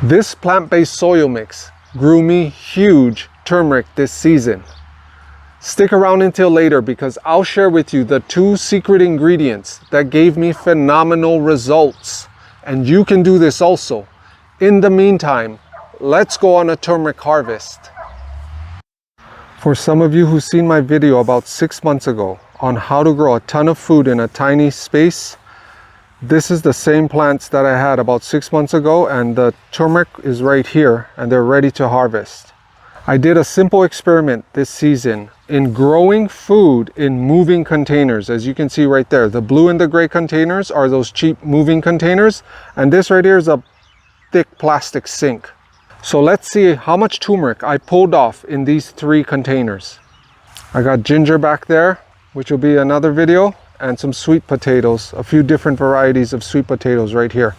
This plant-based soil mix grew me huge turmeric this season. Stick around until later because I'll share with you the 2 secret ingredients that gave me phenomenal results. And you can do this also. In the meantime, let's go on a turmeric harvest. For some of you who've seen my video about 6 months ago on how to grow a ton of food in a tiny space, this is the same plants that I had about 6 months ago, and the turmeric is right here and they're ready to harvest. I did a simple experiment this season in growing food in moving containers. As you can see right there, the blue and the gray containers are those cheap moving containers, and this right here is a thick plastic sink. So let's see how much turmeric I pulled off in these 3 containers. I got ginger back there, which will be another video, and some sweet potatoes, a few different varieties of sweet potatoes right here.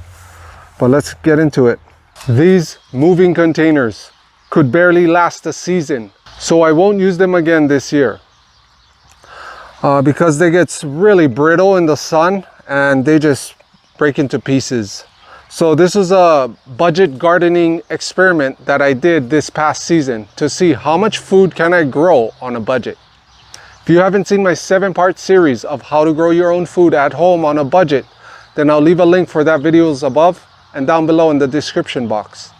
But let's get into it. These moving containers could barely last a season, so I won't use them again this year because they get really brittle in the sun and they just break into pieces. So this is a budget gardening experiment that I did this past season to see how much food can I grow on a budget. If you haven't seen my 7-part series of how to grow your own food at home on a budget, then I'll leave a link for that videos above and down below in the description box.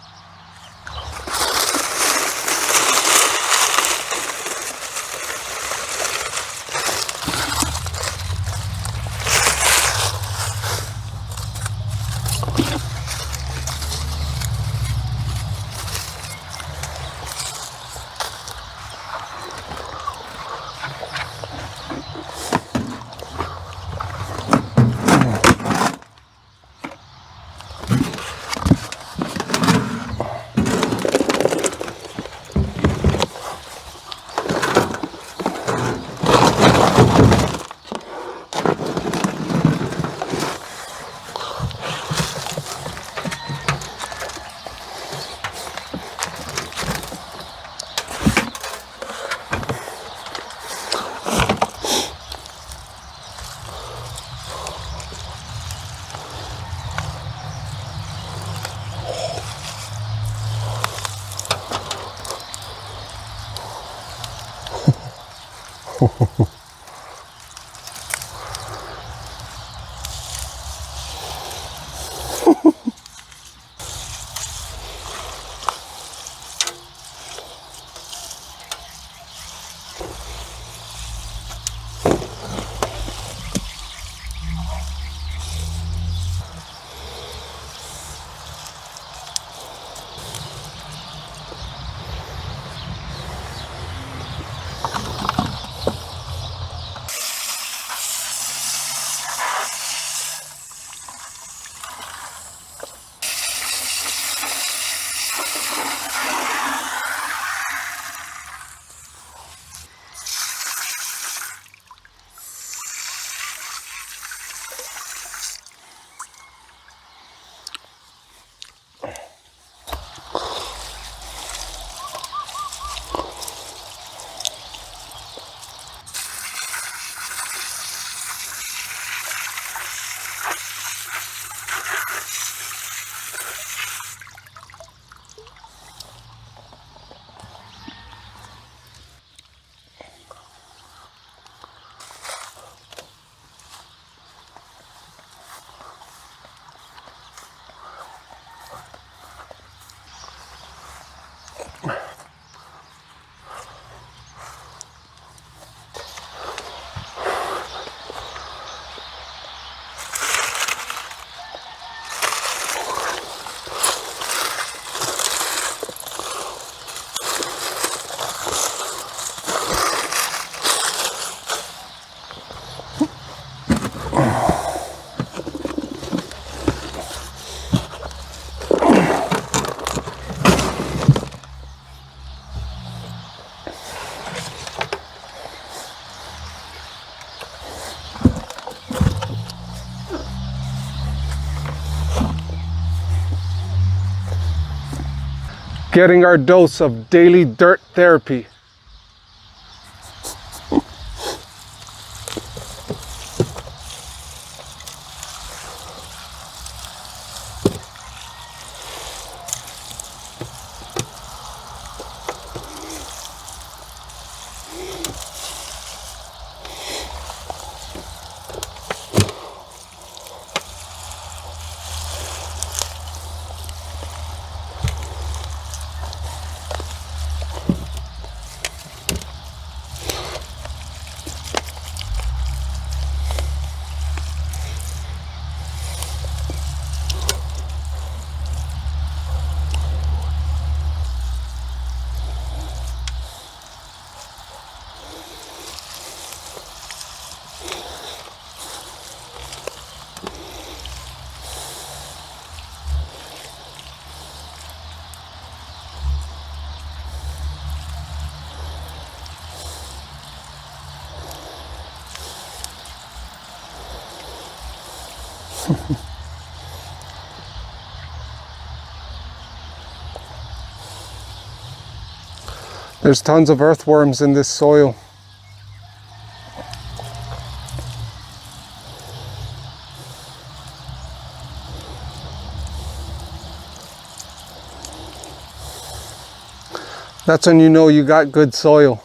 Getting our dose of daily dirt therapy. There's tons of earthworms in this soil. That's when you know you got good soil.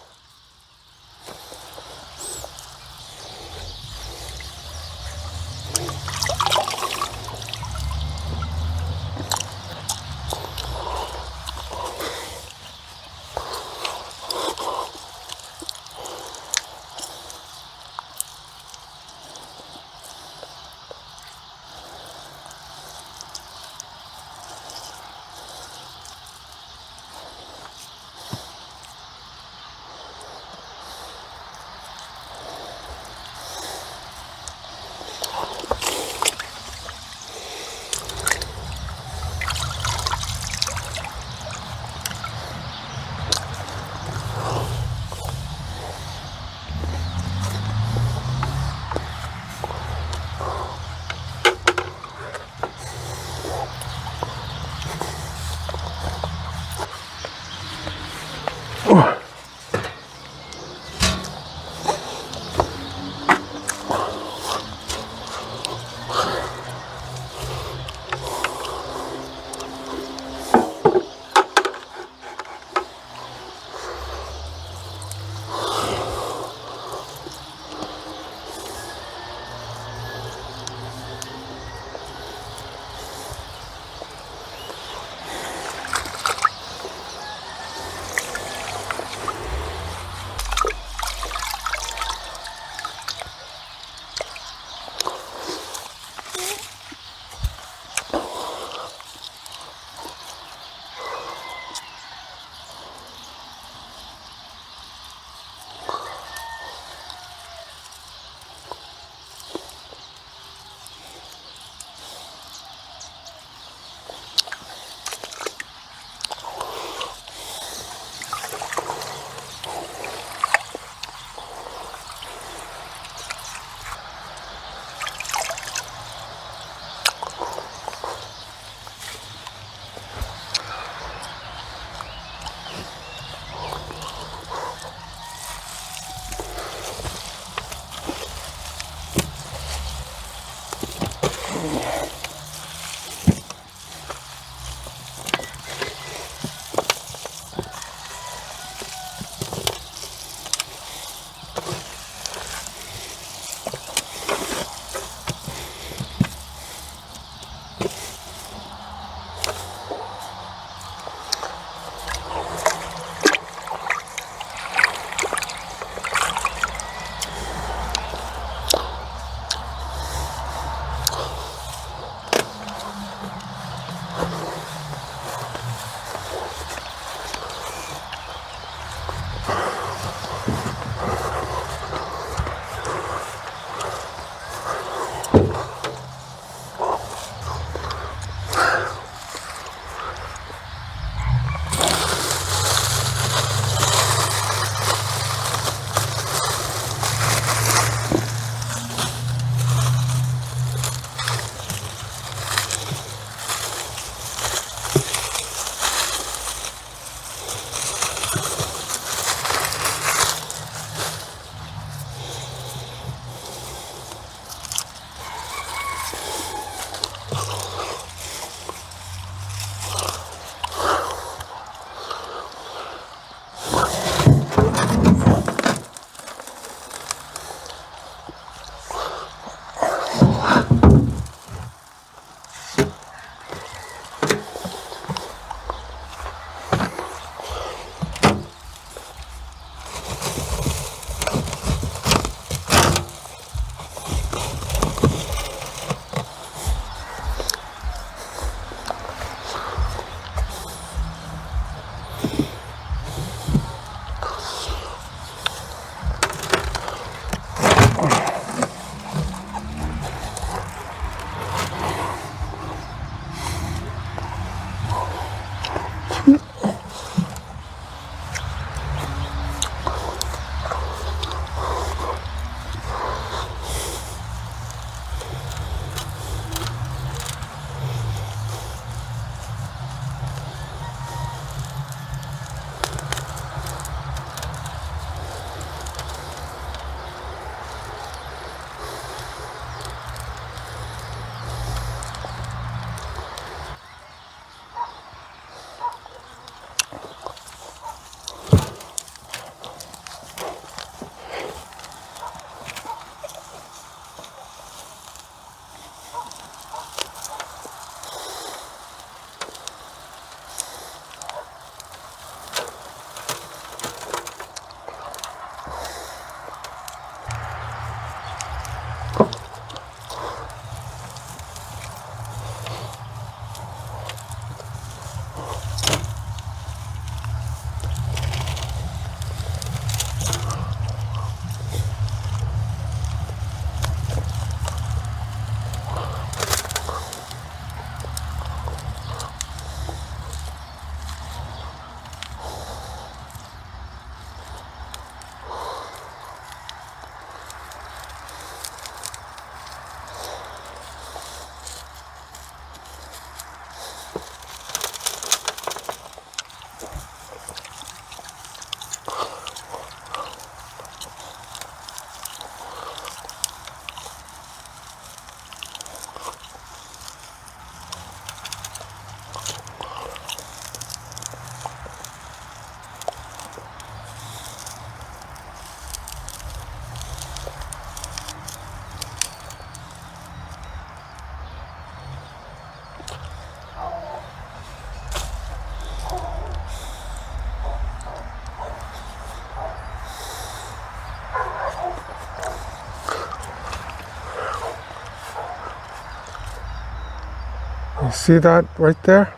You see that right there?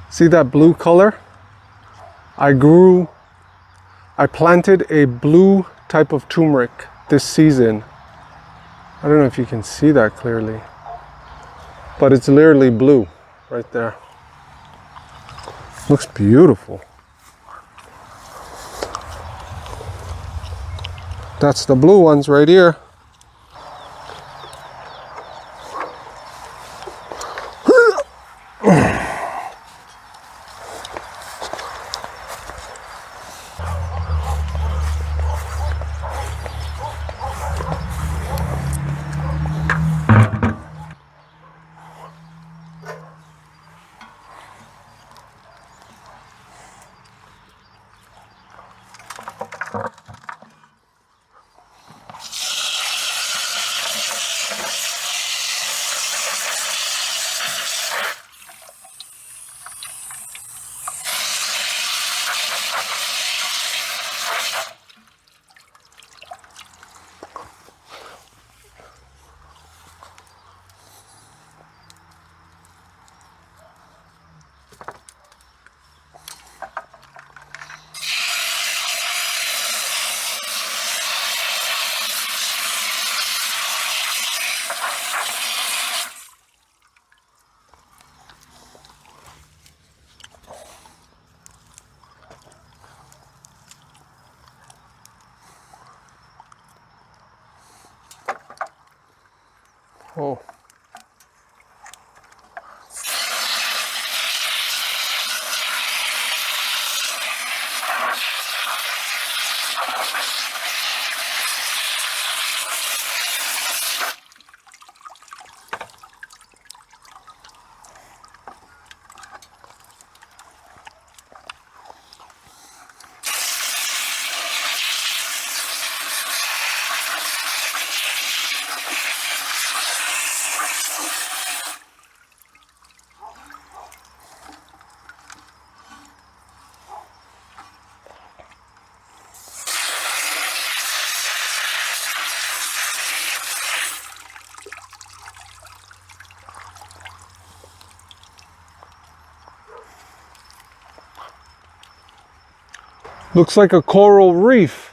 See that blue color? I planted a blue type of turmeric this season. I don't know if you can see that clearly, but it's literally blue right there. Looks beautiful. That's the blue ones right here. Oh. Looks like a coral reef.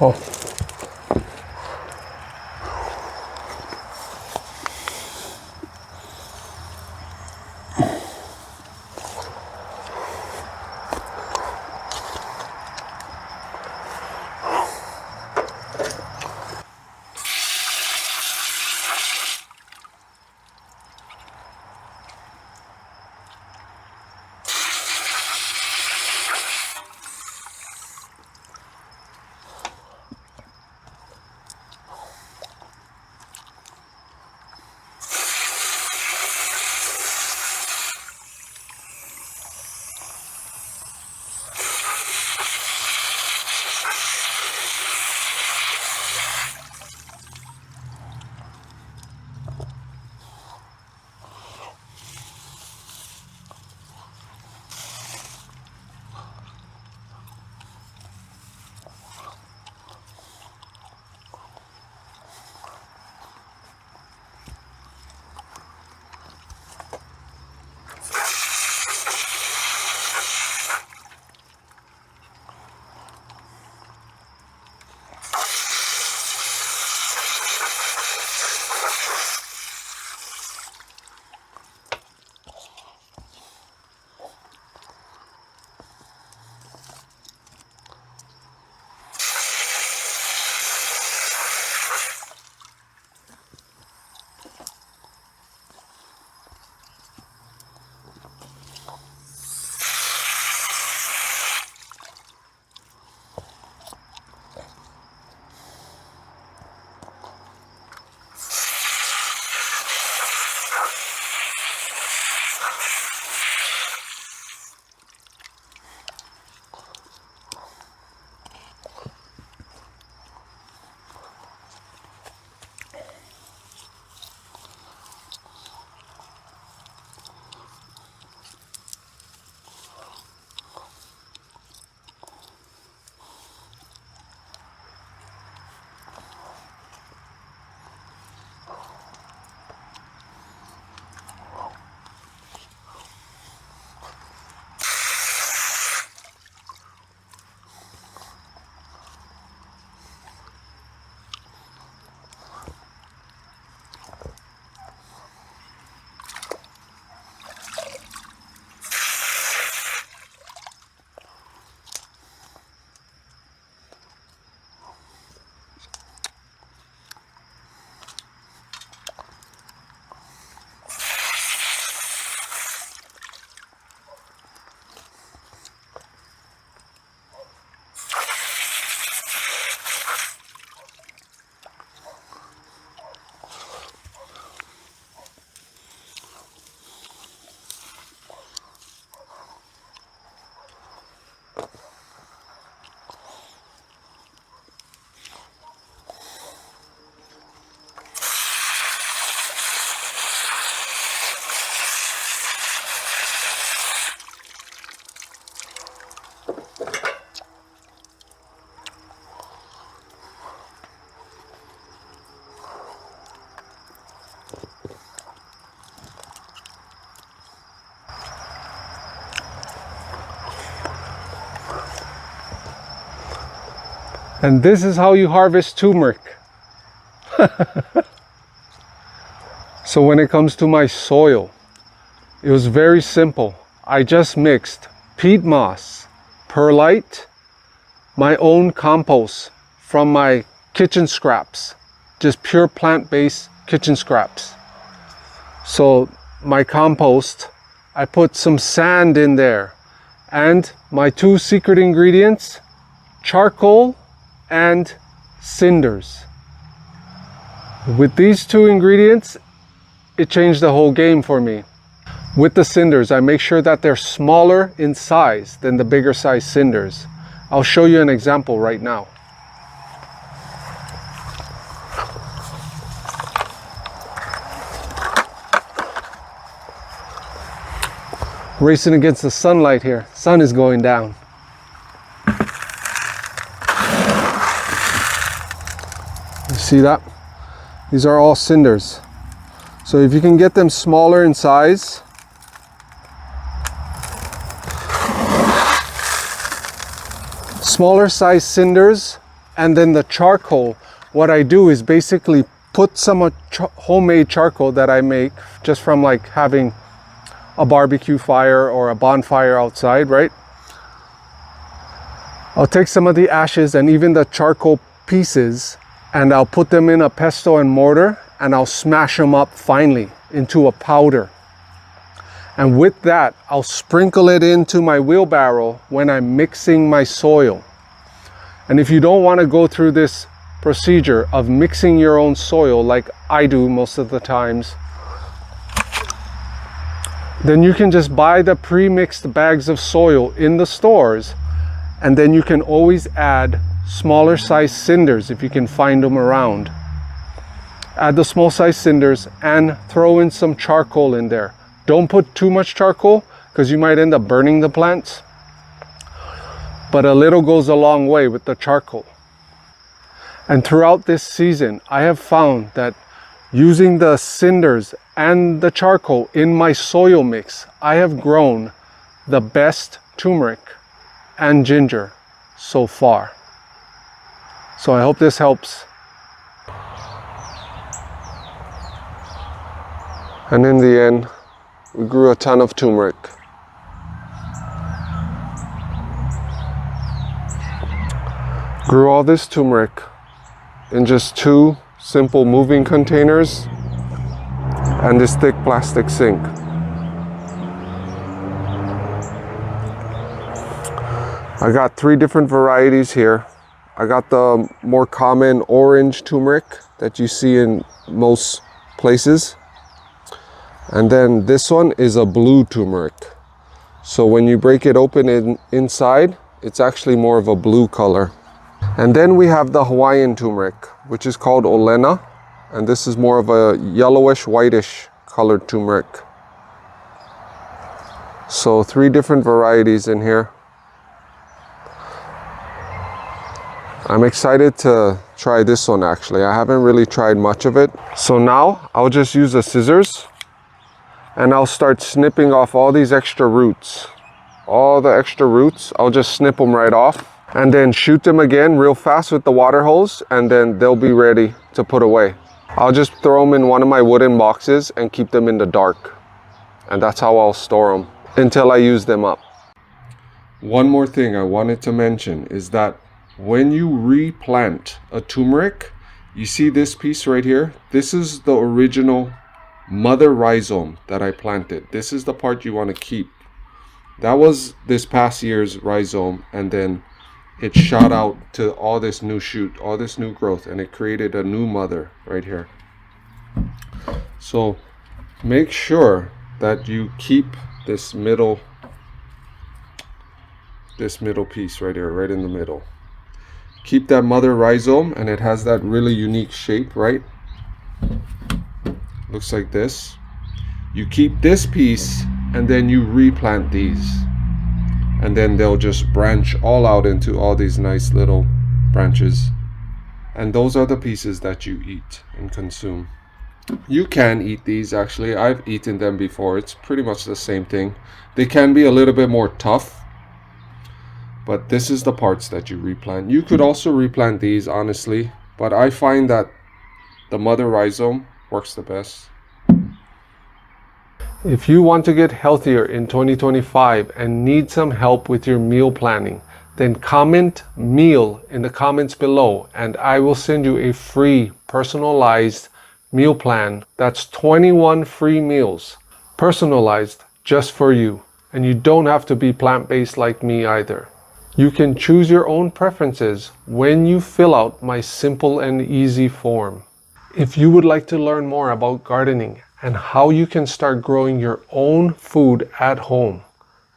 Oh. And this is how you harvest turmeric. So when it comes to my soil, it was very simple. I just mixed peat moss, perlite, my own compost from my kitchen scraps, just pure plant-based kitchen scraps. So my compost, I put some sand in there, and my two secret ingredients, charcoal and cinders. With these two ingredients, it changed the whole game for me. With the cinders, I make sure that they're smaller in size than the bigger size cinders. I'll show you an example right now. Racing against the sunlight here. Sun is going down. You see that? These are all cinders. So if you can get them smaller in size, smaller size cinders, and then the charcoal, what I do is basically put some homemade charcoal that I make just from like having a barbecue fire or a bonfire outside, right? I'll take some of the ashes and even the charcoal pieces, and I'll put them in a pestle and mortar, and I'll smash them up finely into a powder. And with that, I'll sprinkle it into my wheelbarrow when I'm mixing my soil. And if you don't want to go through this procedure of mixing your own soil like I do most of the times, then you can just buy the pre-mixed bags of soil in the stores, and then you can always add smaller size cinders if you can find them around. Add the small size cinders and throw in some charcoal in there. Don't put too much charcoal because you might end up burning the plants, but a little goes a long way with the charcoal. And throughout this season, I have found that using the cinders and the charcoal in my soil mix, I have grown the best turmeric and ginger so far. So I hope this helps. And in the end, we grew a ton of turmeric. Grew all this turmeric in just 2 simple moving containers and this thick plastic sink. I got 3 different varieties here. I got the more common orange turmeric that you see in most places. And then this one is a blue turmeric. So when you break it open inside, it's actually more of a blue color. And then we have the Hawaiian turmeric, which is called Olena. And this is more of a yellowish, whitish colored turmeric. So 3 different varieties in here. I'm excited to try this one actually. I haven't really tried much of it. So now I'll just use the scissors and I'll start snipping off all these extra roots. All the extra roots, I'll just snip them right off and then shoot them again real fast with the water hose, and then they'll be ready to put away. I'll just throw them in one of my wooden boxes and keep them in the dark. And that's how I'll store them until I use them up. One more thing I wanted to mention is that when you replant a turmeric, you see this piece right here? This is the original mother rhizome that I planted. This is the part you want to keep. That was this past year's rhizome, and then it shot out to all this new shoot, all this new growth, and it created a new mother right here. So make sure that you keep this middle piece right here, right in the middle. Keep that mother rhizome, and it has that really unique shape, right? Looks like this. You keep this piece and then you replant these, and then they'll just branch all out into all these nice little branches, and those are the pieces that you eat and consume. You can eat these actually. I've eaten them before. It's pretty much the same thing. They can be a little bit more tough, But this is the parts that you replant. You could also replant these, honestly, but I find that the mother rhizome works the best. If you want to get healthier in 2025 and need some help with your meal planning, then comment meal in the comments below and I will send you a free personalized meal plan. That's 21 free meals, personalized just for you. And you don't have to be plant-based like me either. You can choose your own preferences when you fill out my simple and easy form. If you would like to learn more about gardening and how you can start growing your own food at home,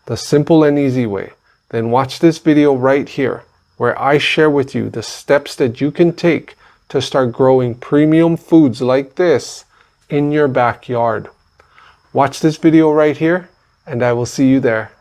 the simple and easy way, then watch this video right here where I share with you the steps that you can take to start growing premium foods like this in your backyard. Watch this video right here and I will see you there.